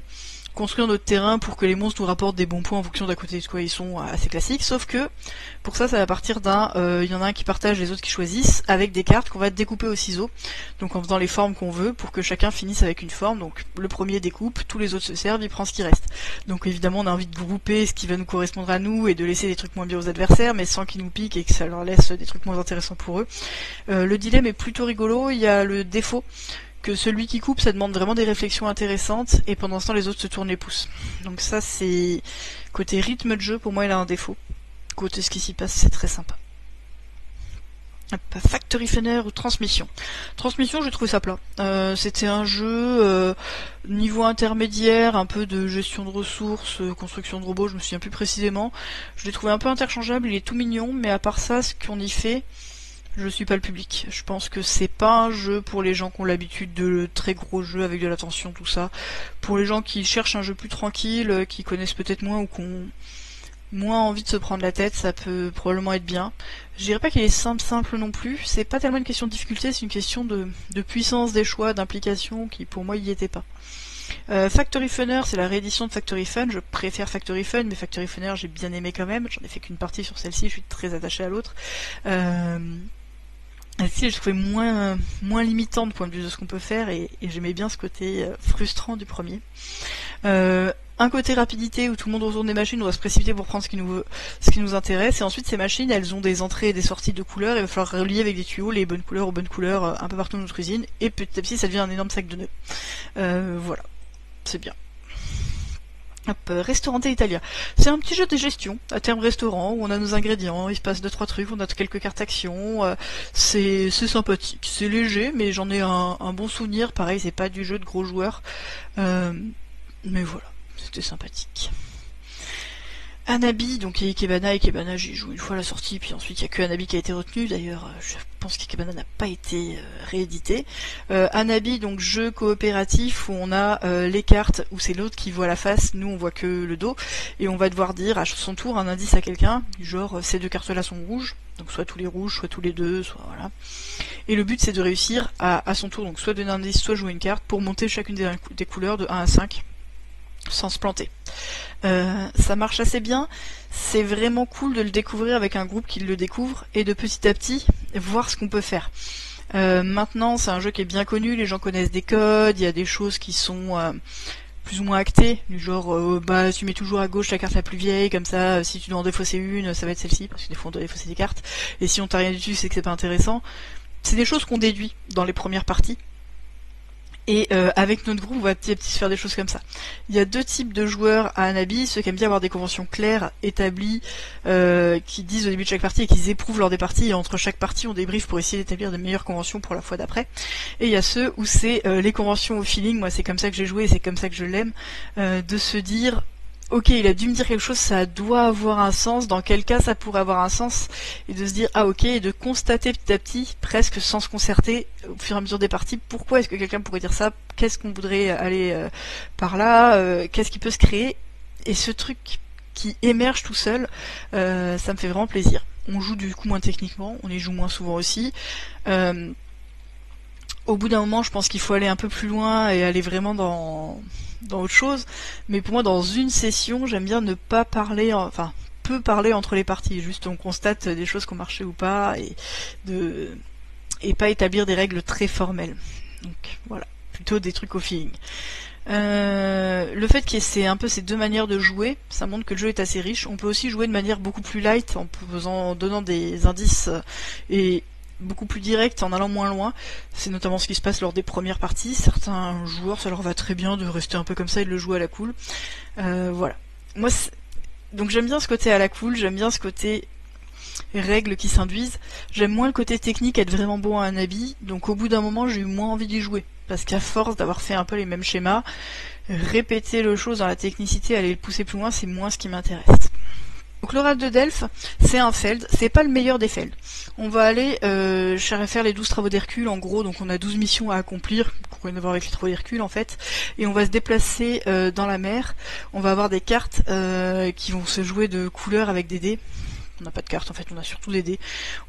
construire notre terrain pour que les monstres nous rapportent des bons points en fonction d'à côté de quoi ils sont, assez classique, sauf que pour ça va partir il y en a un qui partage, les autres qui choisissent, avec des cartes qu'on va découper au ciseau, donc en faisant les formes qu'on veut pour que chacun finisse avec une forme. Donc le premier découpe, tous les autres se servent, il prend ce qui reste. Donc évidemment on a envie de grouper ce qui va nous correspondre à nous et de laisser des trucs moins bien aux adversaires, mais sans qu'ils nous piquent et que ça leur laisse des trucs moins intéressants pour eux. Le dilemme est plutôt rigolo, il y a le défaut que celui qui coupe, ça demande vraiment des réflexions intéressantes, et pendant ce temps les autres se tournent les pouces. Donc ça c'est... côté rythme de jeu, pour moi il a un défaut. Côté ce qui s'y passe, c'est très sympa. Factory Funner ou Transmission. Transmission, j'ai trouvé ça plat. C'était un jeu niveau intermédiaire, un peu de gestion de ressources, construction de robots, je me souviens plus précisément. Je l'ai trouvé un peu interchangeable, il est tout mignon, mais à part ça, ce qu'on y fait... je suis pas le public. Je pense que c'est pas un jeu pour les gens qui ont l'habitude de très gros jeux avec de la tension, tout ça. Pour les gens qui cherchent un jeu plus tranquille, qui connaissent peut-être moins ou qui ont moins envie de se prendre la tête, ça peut probablement être bien. Je dirais pas qu'il est simple non plus. C'est pas tellement une question de difficulté, c'est une question de puissance des choix, d'implication qui pour moi y était pas. Factory Funner, c'est la réédition de Factory Fun. Je préfère Factory Fun, mais Factory Funner j'ai bien aimé quand même. J'en ai fait qu'une partie sur celle-ci, je suis très attachée à l'autre. Celle-ci, je trouvais moins limitant de point de vue de ce qu'on peut faire, et j'aimais bien ce côté frustrant du premier. Un côté rapidité où tout le monde autour des machines, on doit se précipiter pour prendre ce qui nous intéresse, et ensuite ces machines elles ont des entrées et des sorties de couleurs, et il va falloir relier avec des tuyaux les bonnes couleurs aux bonnes couleurs un peu partout dans notre usine, et petit à petit ça devient un énorme sac de nœuds. Voilà, c'est bien. Hop, Restaurante Italia. C'est un petit jeu de gestion, à terme restaurant, où on a nos ingrédients, il se passe 2-3 trucs, on a quelques cartes actions, c'est sympathique, c'est léger, mais j'en ai un bon souvenir, pareil, c'est pas du jeu de gros joueurs, mais voilà, c'était sympathique. Anabi, donc il y a Ikebana j'y joue une fois à la sortie, puis ensuite il n'y a que Anabi qui a été retenu, d'ailleurs je pense qu'Ikebana n'a pas été réédité. Anabi, donc jeu coopératif où on a les cartes, où c'est l'autre qui voit la face, nous on voit que le dos, et on va devoir dire à son tour un indice à quelqu'un, du genre ces deux cartes là sont rouges, donc soit tous les rouges, soit tous les deux, soit voilà. Et le but c'est de réussir à son tour, donc soit donner un indice, soit jouer une carte, pour monter chacune des couleurs de 1 à 5. Sans se planter. Ça marche assez bien, c'est vraiment cool de le découvrir avec un groupe qui le découvre et de petit à petit voir ce qu'on peut faire. Maintenant c'est un jeu qui est bien connu, les gens connaissent des codes, il y a des choses qui sont plus ou moins actées, du genre tu mets toujours à gauche la carte la plus vieille, comme ça si tu dois en défausser une, ça va être celle-ci, parce que des fois on doit défausser des cartes, et si on t'a rien dessus c'est que c'est pas intéressant. C'est des choses qu'on déduit dans les premières parties. Et avec notre groupe, on va petit à petit se faire des choses comme ça. Il y a deux types de joueurs à Anabi, ceux qui aiment bien avoir des conventions claires, établies, qui disent au début de chaque partie et qui éprouvent lors des parties, et entre chaque partie on débriefe pour essayer d'établir des meilleures conventions pour la fois d'après. Et il y a ceux où c'est les conventions au feeling, moi c'est comme ça que j'ai joué et c'est comme ça que je l'aime, de se dire... ok, il a dû me dire quelque chose, ça doit avoir un sens, dans quel cas ça pourrait avoir un sens, et de se dire, ah ok, et de constater petit à petit, presque sans se concerter, au fur et à mesure des parties, pourquoi est-ce que quelqu'un pourrait dire ça, qu'est-ce qu'on voudrait aller par là, qu'est-ce qui peut se créer, et ce truc qui émerge tout seul, ça me fait vraiment plaisir. On joue du coup moins techniquement, on y joue moins souvent aussi. Au bout d'un moment, je pense qu'il faut aller un peu plus loin et aller vraiment dans autre chose, mais pour moi dans une session j'aime bien ne pas parler, enfin peu parler entre les parties, juste on constate des choses qui ont marché ou pas, et pas établir des règles très formelles, donc voilà, plutôt des trucs au feeling. Le fait qu'il y ait un peu ces deux manières de jouer, ça montre que le jeu est assez riche. On peut aussi jouer de manière beaucoup plus light, en donnant des indices et beaucoup plus direct en allant moins loin. C'est notamment ce qui se passe lors des premières parties. Certains joueurs, ça leur va très bien de rester un peu comme ça et de le jouer à la cool. Voilà. Moi, donc j'aime bien ce côté à la cool, j'aime bien ce côté règles qui s'induisent. J'aime moins le côté technique, être vraiment bon à un habit. Donc au bout d'un moment, j'ai eu moins envie d'y jouer. Parce qu'à force d'avoir fait un peu les mêmes schémas, répéter le chose dans la technicité, aller le pousser plus loin, c'est moins ce qui m'intéresse. Donc l'oracle de Delphes, c'est un feld, c'est pas le meilleur des felds. On va aller faire les 12 travaux d'Hercule en gros, donc on a 12 missions à accomplir, qu'on va voir avec les travaux d'Hercule en fait, et on va se déplacer dans la mer, on va avoir des cartes qui vont se jouer de couleurs avec des dés. On n'a pas de cartes en fait, on a surtout des dés.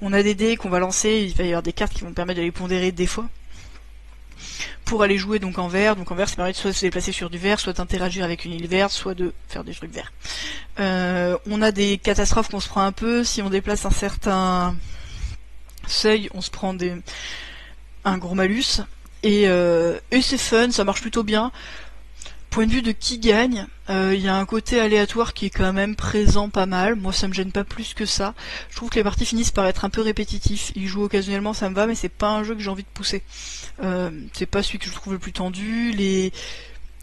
On a des dés qu'on va lancer, il va y avoir des cartes qui vont permettre de les pondérer des fois. Pour aller jouer donc en vert. Donc en vert, ça permet de soit de se déplacer sur du vert, soit d'interagir avec une île verte, soit de faire des trucs verts. On a des catastrophes qu'on se prend un peu. Si on déplace un certain seuil, on se prend un gros malus. Et c'est fun, ça marche plutôt bien. Point de vue de qui gagne, il y a un côté aléatoire qui est quand même présent pas mal. Moi ça me gêne pas plus que ça. Je trouve que les parties finissent par être un peu répétitifs. Ils jouent occasionnellement, ça me va, mais c'est pas un jeu que j'ai envie de pousser. C'est pas celui que je trouve le plus tendu. Il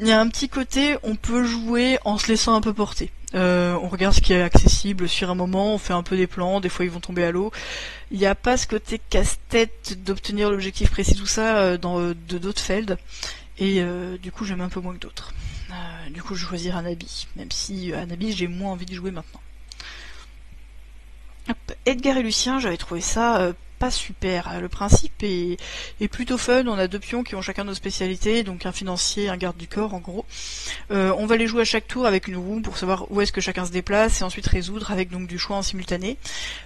y a un petit côté, on peut jouer en se laissant un peu porter. On regarde ce qui est accessible sur un moment, on fait un peu des plans, des fois ils vont tomber à l'eau. Il n'y a pas ce côté casse-tête d'obtenir l'objectif précis, tout ça, de d'autres felds. Et du coup j'aime un peu moins que d'autres. Du coup je vais choisir Anabi, même si Anabi j'ai moins envie de jouer maintenant. Hop, Edgar et Lucien, j'avais trouvé ça pas super. Le principe est plutôt fun, on a 2 pions qui ont chacun nos spécialités, donc un financier, un garde du corps en gros. On va les jouer à chaque tour avec une roue pour savoir où est-ce que chacun se déplace et ensuite résoudre avec donc du choix en simultané.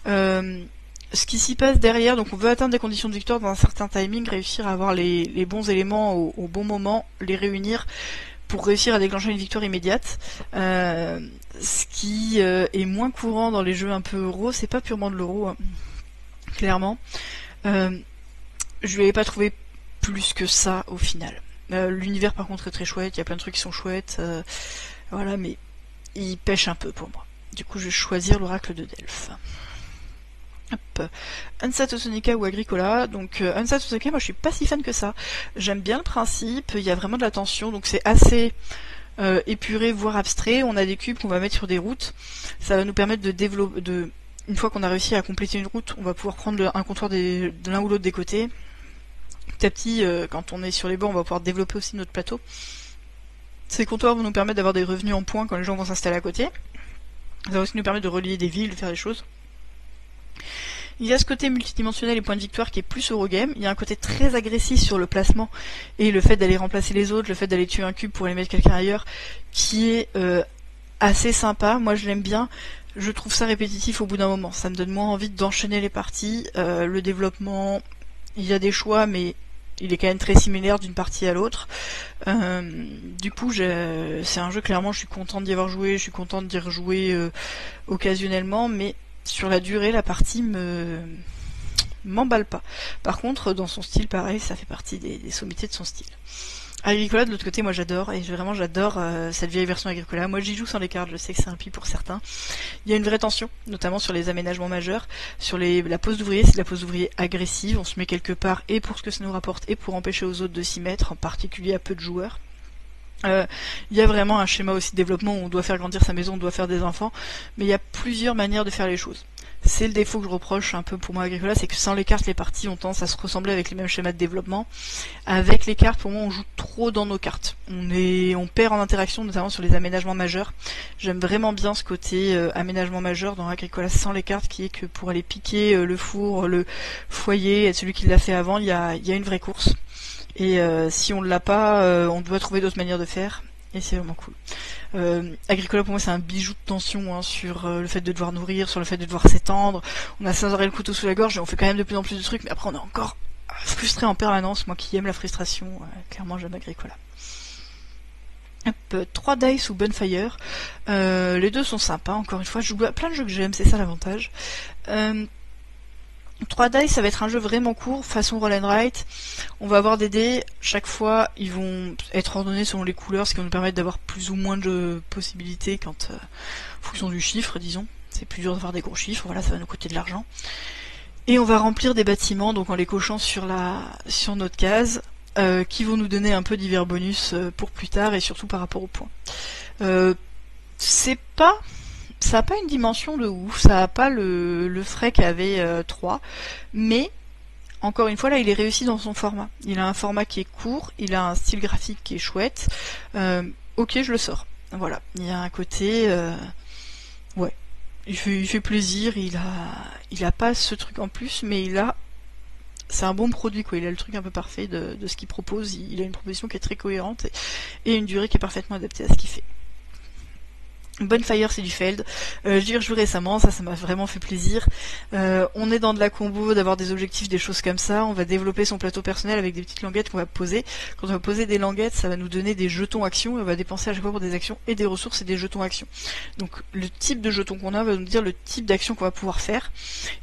Ce qui s'y passe derrière, donc on veut atteindre des conditions de victoire dans un certain timing, réussir à avoir les bons éléments au bon moment, les réunir pour réussir à déclencher une victoire immédiate. Ce qui est moins courant dans les jeux un peu euro, c'est pas purement de l'euro, hein, clairement. Je l'avais pas trouvé plus que ça au final. L'univers par contre est très chouette, il y a plein de trucs qui sont chouettes, voilà, mais il pêche un peu pour moi. Du coup je vais choisir l'oracle de Delphes. Hop. Ansat Sonica ou Agricola. Donc Ansat Sonica, moi je suis pas si fan que ça. J'aime bien le principe, il y a vraiment de la tension, donc c'est assez épuré, voire abstrait. On a des cubes qu'on va mettre sur des routes. Ça va nous permettre de développer, une fois qu'on a réussi à compléter une route, on va pouvoir prendre un comptoir de l'un ou l'autre des côtés. Petit à petit, quand on est sur les bords, on va pouvoir développer aussi notre plateau. Ces comptoirs vont nous permettre d'avoir des revenus en points quand les gens vont s'installer à côté. Ça va aussi nous permettre de relier des villes, de faire des choses. Il y a ce côté multidimensionnel et point de victoire qui est plus Eurogame. Il y a un côté très agressif sur le placement et le fait d'aller remplacer les autres, le fait d'aller tuer un cube pour aller mettre quelqu'un ailleurs, qui est assez sympa. Moi je l'aime bien. Je trouve ça répétitif au bout d'un moment. Ça me donne moins envie d'enchaîner les parties. Le développement, il y a des choix, mais il est quand même très similaire d'une partie à l'autre. Du coup, c'est un jeu, clairement, je suis contente d'y avoir joué, je suis contente d'y rejouer occasionnellement, mais sur la durée, la partie m'emballe pas. Par contre, dans son style, pareil, ça fait partie des sommités de son style. Agricola, de l'autre côté, moi j'adore, et vraiment j'adore cette vieille version Agricola. Moi j'y joue sans les cartes, je sais que c'est un pli pour certains. Il y a une vraie tension, notamment sur les aménagements majeurs. Sur la pose d'ouvrier, c'est de la pose d'ouvrier agressive, on se met quelque part, et pour ce que ça nous rapporte, et pour empêcher aux autres de s'y mettre, en particulier à peu de joueurs. Il y a vraiment un schéma aussi de développement où on doit faire grandir sa maison, on doit faire des enfants, mais il y a plusieurs manières de faire les choses. C'est le défaut que je reproche un peu pour moi à Agricola, c'est que sans les cartes, les parties ont tendance à se ressembler avec les mêmes schémas de développement. Avec les cartes, pour moi, on joue trop dans nos cartes. On perd en interaction, notamment sur les aménagements majeurs. J'aime vraiment bien ce côté aménagement majeur dans Agricola sans les cartes, qui est que pour aller piquer le four, le foyer, être celui qui l'a fait avant, il y a une vraie course. Et si on ne l'a pas, on doit trouver d'autres manières de faire. Et c'est vraiment cool. Agricola pour moi c'est un bijou de tension, hein, sur le fait de devoir nourrir, sur le fait de devoir s'étendre. On a sans arrêt le couteau sous la gorge et on fait quand même de plus en plus de trucs, mais après on est encore frustré en permanence. Moi qui aime la frustration, clairement j'aime Agricola. Hop, 3 Dice ou Bonfire. Les deux sont sympas, encore une fois. Je joue à plein de jeux que j'aime, c'est ça l'avantage. 3 dice, ça va être un jeu vraiment court, façon roll and write. On va avoir des dés, chaque fois ils vont être ordonnés selon les couleurs, ce qui va nous permettre d'avoir plus ou moins de possibilités en fonction du chiffre, disons. C'est plus dur d'avoir des gros chiffres, voilà, ça va nous coûter de l'argent. Et on va remplir des bâtiments, donc en les cochant sur notre case, qui vont nous donner un peu divers bonus pour plus tard, et surtout par rapport aux points. Ça n'a pas une dimension de ouf, ça n'a pas le frais qu'avait 3, mais encore une fois là il est réussi dans son format. Il a un format qui est court, il a un style graphique qui est chouette. Ok, je le sors. Voilà, il y a un côté ouais, il fait plaisir, il a pas ce truc en plus, mais c'est un bon produit quoi, il a le truc un peu parfait de ce qu'il propose, il a une proposition qui est très cohérente et une durée qui est parfaitement adaptée à ce qu'il fait. Bonfire c'est du Feld, j'y ai rejoué récemment, ça m'a vraiment fait plaisir. On est dans de la combo, d'avoir des objectifs, des choses comme ça, on va développer son plateau personnel avec des petites languettes qu'on va poser. Quand on va poser des languettes, ça va nous donner des jetons actions, et on va dépenser à chaque fois pour des actions et des ressources et des jetons actions. Donc le type de jeton qu'on a va nous dire le type d'action qu'on va pouvoir faire,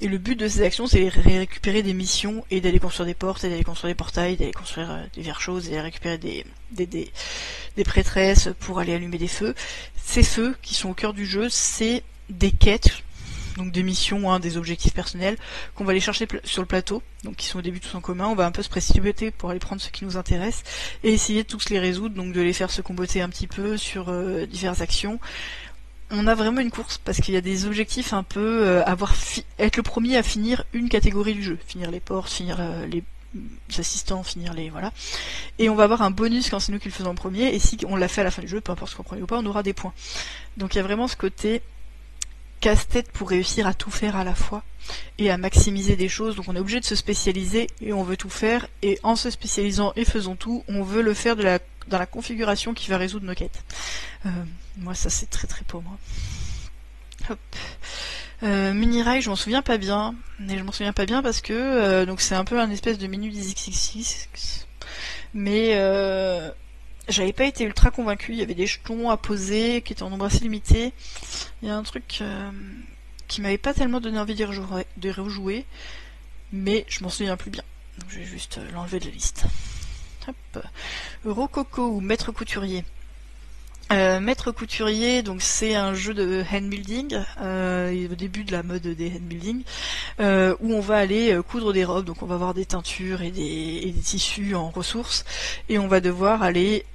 et le but de ces actions c'est de récupérer des missions et d'aller construire des portes, et d'aller construire des portails, d'aller construire des verres-choses, et d'aller récupérer des prêtresses pour aller allumer des feux. Ces feux qui sont au cœur du jeu, c'est des quêtes, donc des missions, des objectifs personnels qu'on va aller chercher sur le plateau, donc qui sont au début tous en commun. On va un peu se précipiter pour aller prendre ce qui nous intéresse et essayer de tous les résoudre, donc de les faire se comboter un petit peu sur diverses actions. On a vraiment une course parce qu'il y a des objectifs un peu être le premier à finir une catégorie du jeu, finir les portes, finir les assistants, finir les voilà, et on va avoir un bonus quand c'est nous qui le faisons en premier, et si on l'a fait à la fin du jeu, peu importe ce qu'on prend ou pas, on aura des points. Donc il y a vraiment ce côté casse-tête pour réussir à tout faire à la fois et à maximiser des choses. Donc on est obligé de se spécialiser et on veut tout faire, et en se spécialisant et faisant tout, on veut le faire dans la configuration qui va résoudre nos quêtes. Moi ça c'est très très pour moi. Hop. Mini-rail, je m'en souviens pas bien, mais je m'en souviens pas bien parce que donc c'est un peu un espèce de menu des XXX, mais j'avais pas été ultra convaincue. Il y avait des jetons à poser qui étaient en nombre assez limité. Il y a un truc qui m'avait pas tellement donné envie de rejouer, mais je m'en souviens plus bien. Donc je vais juste l'enlever de la liste. Hop. Rococo ou Maître Couturier. Maître Couturier, donc c'est un jeu de hand building, au début de la mode des hand building, où on va aller coudre des robes, donc on va avoir des teintures et des tissus en ressources, et on va devoir aller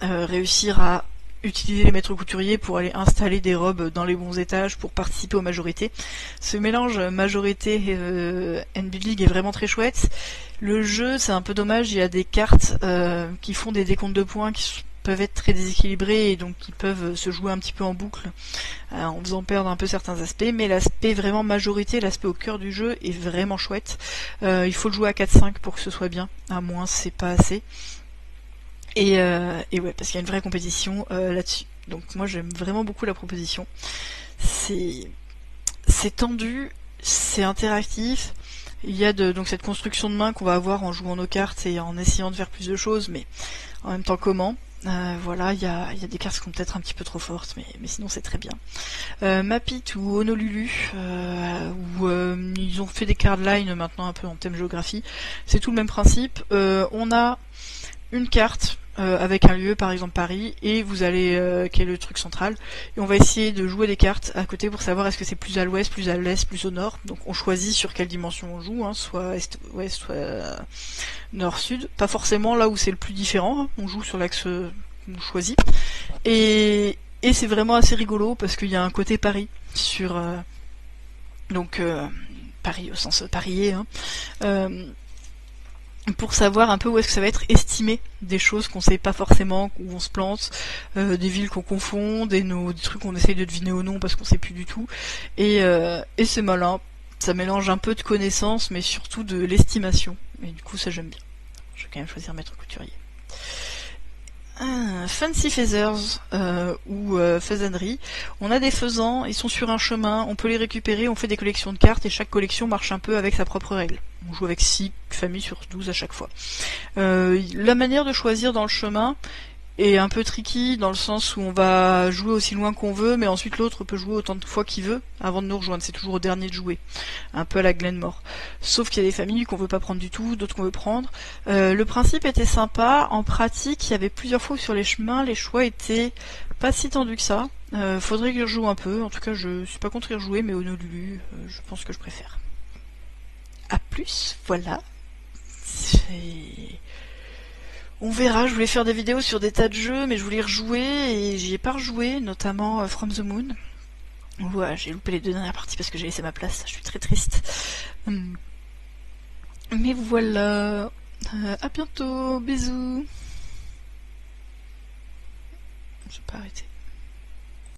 réussir à utiliser les maîtres couturiers pour aller installer des robes dans les bons étages pour participer aux majorités. Ce mélange majorité hand building est vraiment très chouette. Le jeu, c'est un peu dommage, il y a des cartes qui font des décomptes de points qui peuvent être très déséquilibrés et donc qui peuvent se jouer un petit peu en boucle en faisant perdre un peu certains aspects, mais l'aspect vraiment majorité, l'aspect au cœur du jeu est vraiment chouette. Il faut le jouer à 4-5 pour que ce soit bien, à moins c'est pas assez. Et ouais, parce qu'il y a une vraie compétition là-dessus. Donc moi j'aime vraiment beaucoup la proposition. C'est tendu, c'est interactif. Il y a donc cette construction de main qu'on va avoir en jouant nos cartes et en essayant de faire plus de choses, mais en même temps comment. Voilà, il y a des cartes qui sont peut-être un petit peu trop fortes, mais sinon c'est très bien. Mapit ou Honolulu, où ils ont fait des card lines maintenant un peu en thème géographie. C'est tout le même principe. On a une carte avec un lieu, par exemple Paris, et vous allez qui est le truc central, et on va essayer de jouer des cartes à côté pour savoir est-ce que c'est plus à l'ouest, plus à l'est, plus au nord. Donc on choisit sur quelle dimension on joue, soit est-ouest, soit nord-sud. Pas forcément là où c'est le plus différent, on joue sur l'axe qu'on choisit. Et c'est vraiment assez rigolo parce qu'il y a un côté Paris sur Paris au sens parier, pour savoir un peu où est-ce que ça va être estimé, des choses qu'on sait pas forcément, où on se plante, des villes qu'on confond, des trucs qu'on essaye de deviner au nom parce qu'on sait plus du tout, et c'est malin, ça mélange un peu de connaissances mais surtout de l'estimation, et du coup ça j'aime bien. Je vais quand même choisir Maître Couturier. Fancy Feathers ou faisanerie. On a des faisans, ils sont sur un chemin, on peut les récupérer, on fait des collections de cartes et chaque collection marche un peu avec sa propre règle. On joue avec 6 familles sur 12 à chaque fois. La manière de choisir dans le chemin est un peu tricky dans le sens où on va jouer aussi loin qu'on veut, mais ensuite l'autre peut jouer autant de fois qu'il veut avant de nous rejoindre. C'est toujours au dernier de jouer, un peu à la Glenmore. Sauf qu'il y a des familles qu'on veut pas prendre du tout, d'autres qu'on veut prendre. Le principe était sympa. En pratique, il y avait plusieurs fois sur les chemins, les choix étaient pas si tendus que ça. Faudrait que je joue un peu. En tout cas, je suis pas contre y rejouer, mais Honolulu, je pense que je préfère. A plus, voilà. On verra, je voulais faire des vidéos sur des tas de jeux, mais je voulais rejouer et j'y ai pas rejoué, notamment From the Moon. Ouais, j'ai loupé les 2 dernières parties parce que j'ai laissé ma place, je suis très triste. Mais voilà, à bientôt, bisous. Je vais pas arrêter.